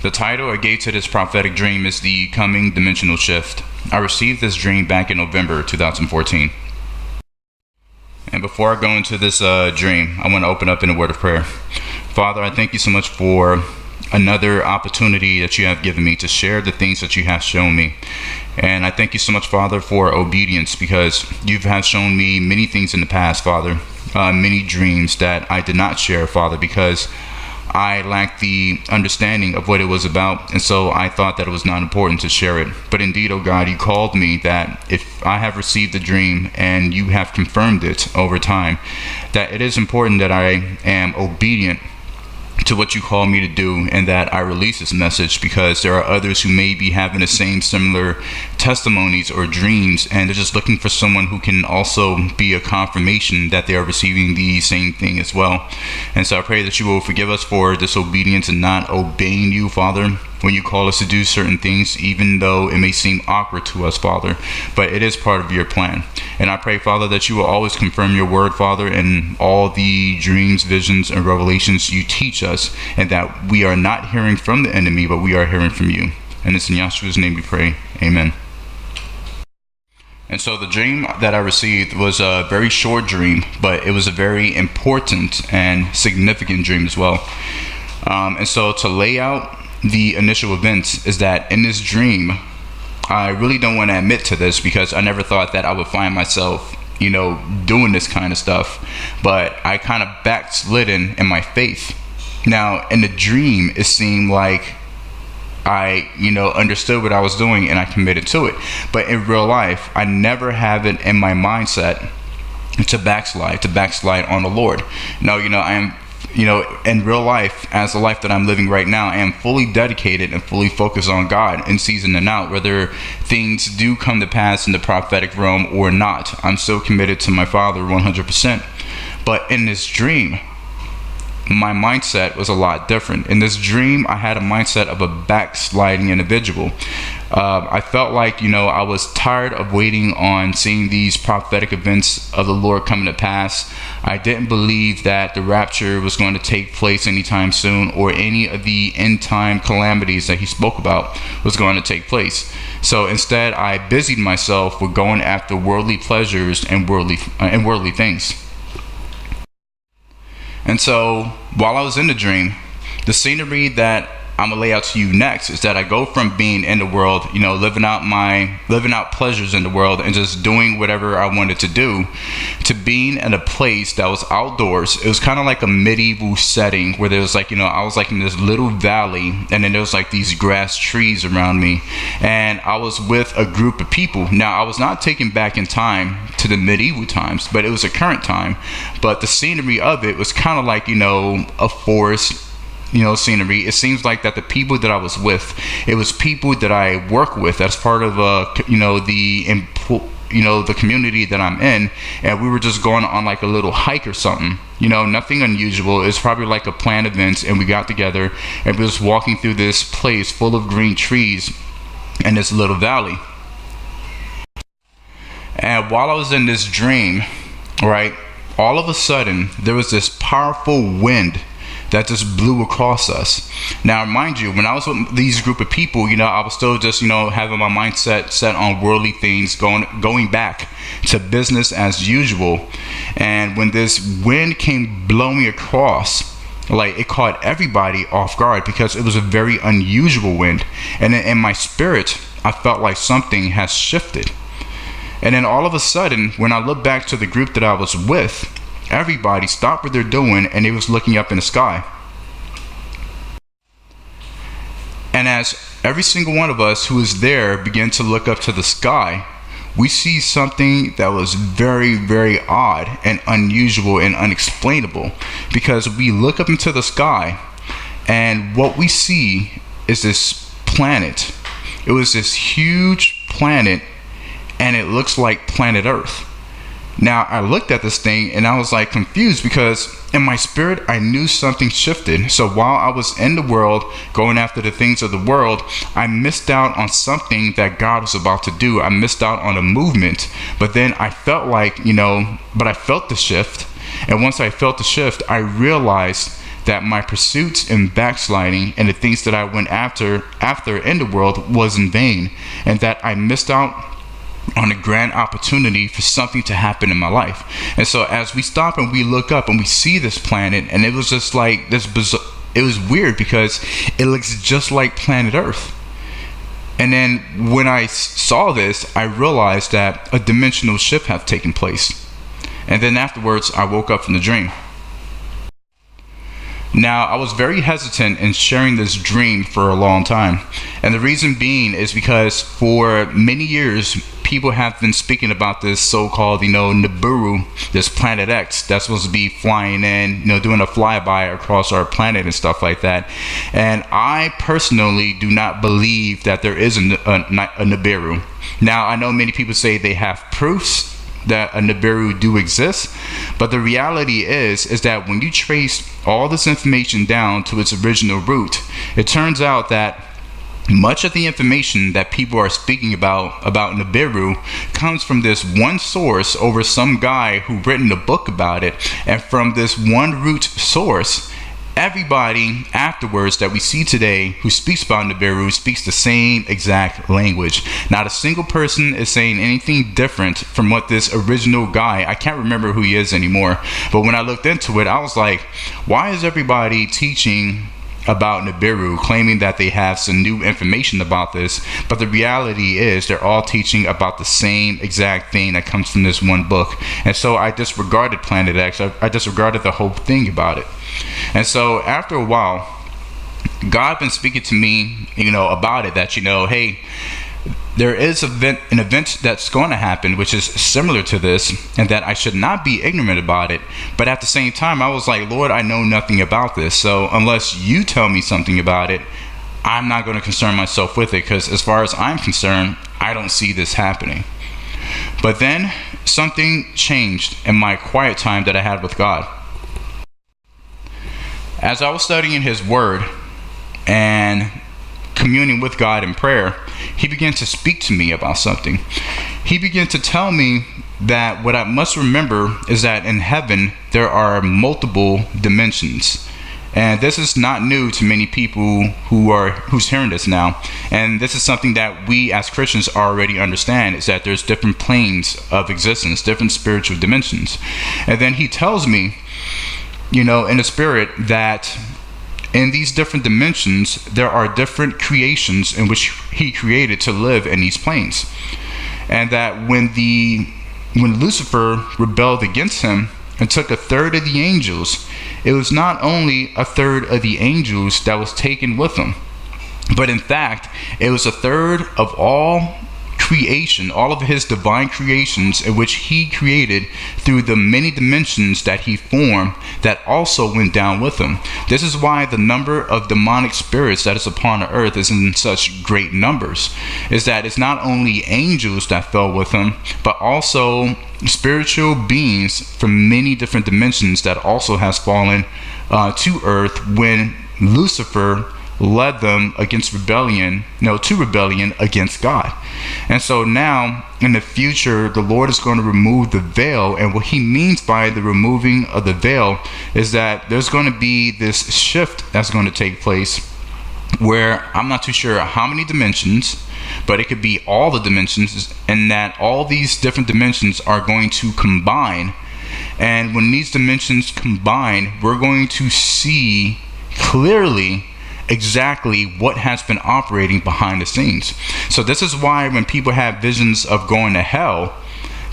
The title I gave to this prophetic dream is The Coming Dimensional Shift. I received this dream back in November 2014. And before I go into this dream, I want to open up in a word of prayer. Father, I thank you so much for another opportunity that you have given me to share the things that you have shown me. And I thank you so much, Father, for obedience, because you have shown me many things in the past, Father, many dreams that I did not share, Father, because I lacked the understanding of what it was about, and so I thought that it was not important to share it. But indeed, oh God, you called me that if I have received the dream and you have confirmed it over time, that it is important that I am obedient to what you call me to do, and that I release this message, because there are others who may be having the same similar testimonies or dreams, and they're just looking for someone who can also be a confirmation that they are receiving the same thing as well. And so I pray that you will forgive us for disobedience and not obeying you, Father, when you call us to do certain things, even though it may seem awkward to us, Father, but it is part of your plan. And I pray, Father, that you will always confirm your word, Father, in all the dreams, visions, and revelations you teach us, and that we are not hearing from the enemy, but we are hearing from you. And it's in Yahshua's name we pray. Amen. And so the dream that I received was a very short dream, but it was a very important and significant dream as well. And so to lay out the initial events is that in this dream, I really don't want to admit to this because I never thought that I would find myself, doing this kind of stuff, but I kind of backslidden in my faith. Now, in the dream, it seemed like I, understood what I was doing and I committed to it. But in real life, I never have it in my mindset to backslide on the Lord. No, I am, in real life, as the life that I'm living right now, I am fully dedicated and fully focused on God in season and out, whether things do come to pass in the prophetic realm or not. I'm still committed to my Father 100%. But in this dream, my mindset was a lot different. In this dream, I had a mindset of a backsliding individual. I felt like, I was tired of waiting on seeing these prophetic events of the Lord coming to pass. I didn't believe that the rapture was going to take place anytime soon, or any of the end time calamities that he spoke about was going to take place. So instead, I busied myself with going after worldly pleasures and worldly things. And so while I was in the dream, the scenery that I'm gonna lay out to you next is that I go from being in the world, living out pleasures in the world and just doing whatever I wanted to do, to being in a place that was outdoors. It was kind of like a medieval setting where there was I was like in this little valley, and then there was like these grass trees around me, and I was with a group of people. Now, I was not taken back in time to the medieval times, but it was a current time. But the scenery of it was kind of like, a forest, scenery. It seems like that the people that I was with, it was people that I work with as part of the community that I'm in, and we were just going on like a little hike or something. Nothing unusual. It's probably like a planned event, and we got together and we was walking through this place full of green trees in this little valley. And while I was in this dream, right, all of a sudden there was this powerful wind that just blew across us. Now, mind you, when I was with these group of people, I was still just, having my mindset set on worldly things, going back to business as usual. And when this wind came blowing across, it caught everybody off guard, because it was a very unusual wind. And in my spirit, I felt like something has shifted. And then all of a sudden, when I looked back to the group that I was with, everybody stopped what they're doing and they was looking up in the sky. And as every single one of us who was there began to look up to the sky, we see something that was very, very odd and unusual and unexplainable, because we look up into the sky and what we see is this planet. It was this huge planet, and it looks like planet Earth. Now, I looked at this thing and I was confused, because in my spirit, I knew something shifted. So while I was in the world, going after the things of the world, I missed out on something that God was about to do. I missed out on a movement. But then I felt but I felt the shift. And once I felt the shift, I realized that my pursuits and backsliding and the things that I went after in the world was in vain, and that I missed out on a grand opportunity for something to happen in my life. And so as we stop and we look up and we see this planet, and it was just like this bizarre, it was weird because it looks just like planet Earth. And then when I saw this, I realized that a dimensional shift had taken place. And then afterwards, I woke up from the dream. Now, I was very hesitant in sharing this dream for a long time. And the reason being is because for many years, people have been speaking about this so-called, Nibiru, this planet X that's supposed to be flying in, doing a flyby across our planet and stuff like that. And I personally do not believe that there is a Nibiru. Now, I know many people say they have proofs that a Nibiru do exist, but the reality is that when you trace all this information down to its original root, it turns out that much of the information that people are speaking about Nibiru comes from this one source over some guy who written a book about it. And from this one root source, everybody afterwards that we see today who speaks about Nibiru speaks the same exact language. Not a single person is saying anything different from what this original guy, I can't remember who he is anymore, but when I looked into it, I was like, why is everybody teaching about Nibiru, claiming that they have some new information about this? But the reality is they're all teaching about the same exact thing that comes from this one book. And so I disregarded Planet X. I disregarded the whole thing about it. And so after a while, God been speaking to me, about it, that, hey, there is an event that's going to happen which is similar to this, and that I should not be ignorant about it. But at the same time, I was like, Lord, I know nothing about this. So unless you tell me something about it, I'm not going to concern myself with it, because as far as I'm concerned, I don't see this happening. But then something changed in my quiet time that I had with God. As I was studying His Word and communing with God in prayer, He began to speak to me about something. He began to tell me that what I must remember is that in heaven there are multiple dimensions. And this is not new to many people who's hearing this now. And this is something that we as Christians already understand, is that there's different planes of existence, different spiritual dimensions. And then He tells me, in the spirit, that in these different dimensions, there are different creations in which He created to live in these planes. And that when Lucifer rebelled against Him and took a third of the angels, it was not only a third of the angels that was taken with him, but in fact, it was a third of all creation, all of His divine creations in which He created through the many dimensions that He formed, that also went down with Him. This is why the number of demonic spirits that is upon the earth is in such great numbers, is that it's not only angels that fell with Him, but also spiritual beings from many different dimensions that also has fallen to earth when Lucifer led them to rebellion against God. And so now in the future, the Lord is going to remove the veil. And what He means by the removing of the veil is that there's going to be this shift that's going to take place, where I'm not too sure how many dimensions, but it could be all the dimensions, and that all these different dimensions are going to combine. And when these dimensions combine, we're going to see clearly exactly what has been operating behind the scenes. So this is why when people have visions of going to hell,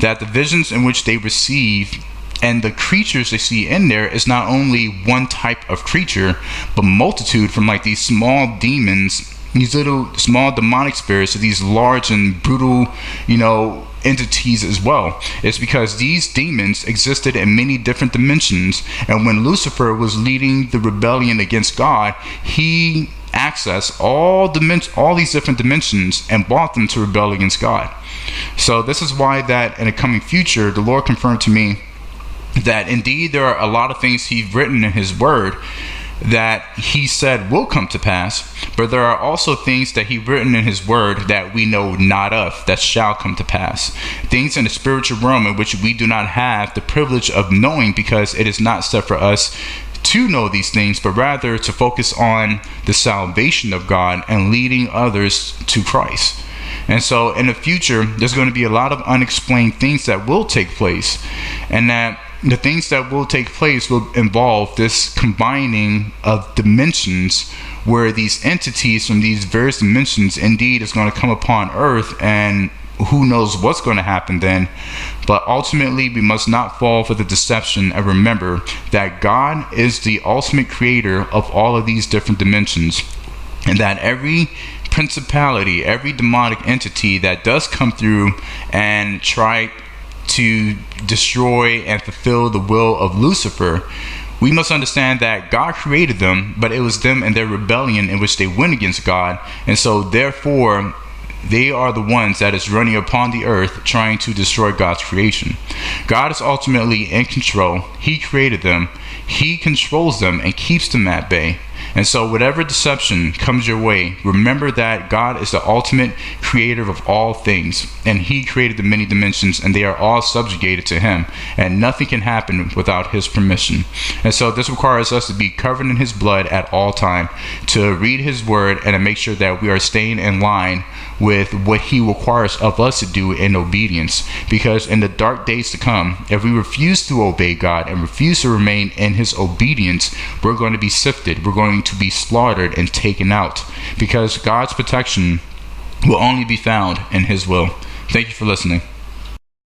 that the visions in which they receive and the creatures they see in there is not only one type of creature, but multitude, from like these small demons, these little small demonic spirits, to these large and brutal, entities as well. It's because these demons existed in many different dimensions, and when Lucifer was leading the rebellion against God, he accessed all these different dimensions and brought them to rebel against God. So this is why that in the coming future, the Lord confirmed to me that indeed there are a lot of things He's written in His Word that He said will come to pass, but there are also things that He written in His Word that we know not of, that shall come to pass. Things in the spiritual realm in which we do not have the privilege of knowing, because it is not set for us to know these things, but rather to focus on the salvation of God and leading others to Christ. And so in the future, there's going to be a lot of unexplained things that will take place, and that the things that will take place will involve this combining of dimensions, where these entities from these various dimensions indeed is going to come upon earth, and who knows what's going to happen then. But ultimately, we must not fall for the deception, and remember that God is the ultimate creator of all of these different dimensions, and that every principality, every demonic entity that does come through and try to destroy and fulfill the will of Lucifer, we must understand that God created them, but it was them and their rebellion in which they went against God. And so therefore, they are the ones that is running upon the earth trying to destroy God's creation. God is ultimately in control. He created them. He controls them and keeps them at bay. And so whatever deception comes your way, remember that God is the ultimate creator of all things, and he created the many dimensions, and they are all subjugated to him, and nothing can happen without his permission. And so this requires us to be covered in his blood at all time, to read his word, and to make sure that we are staying in line with what he requires of us to do in obedience. Because in the dark days to come, if we refuse to obey God and refuse to remain in his obedience, we're going to be sifted. We're going to be slaughtered and taken out, because God's protection will only be found in his will. Thank you for listening.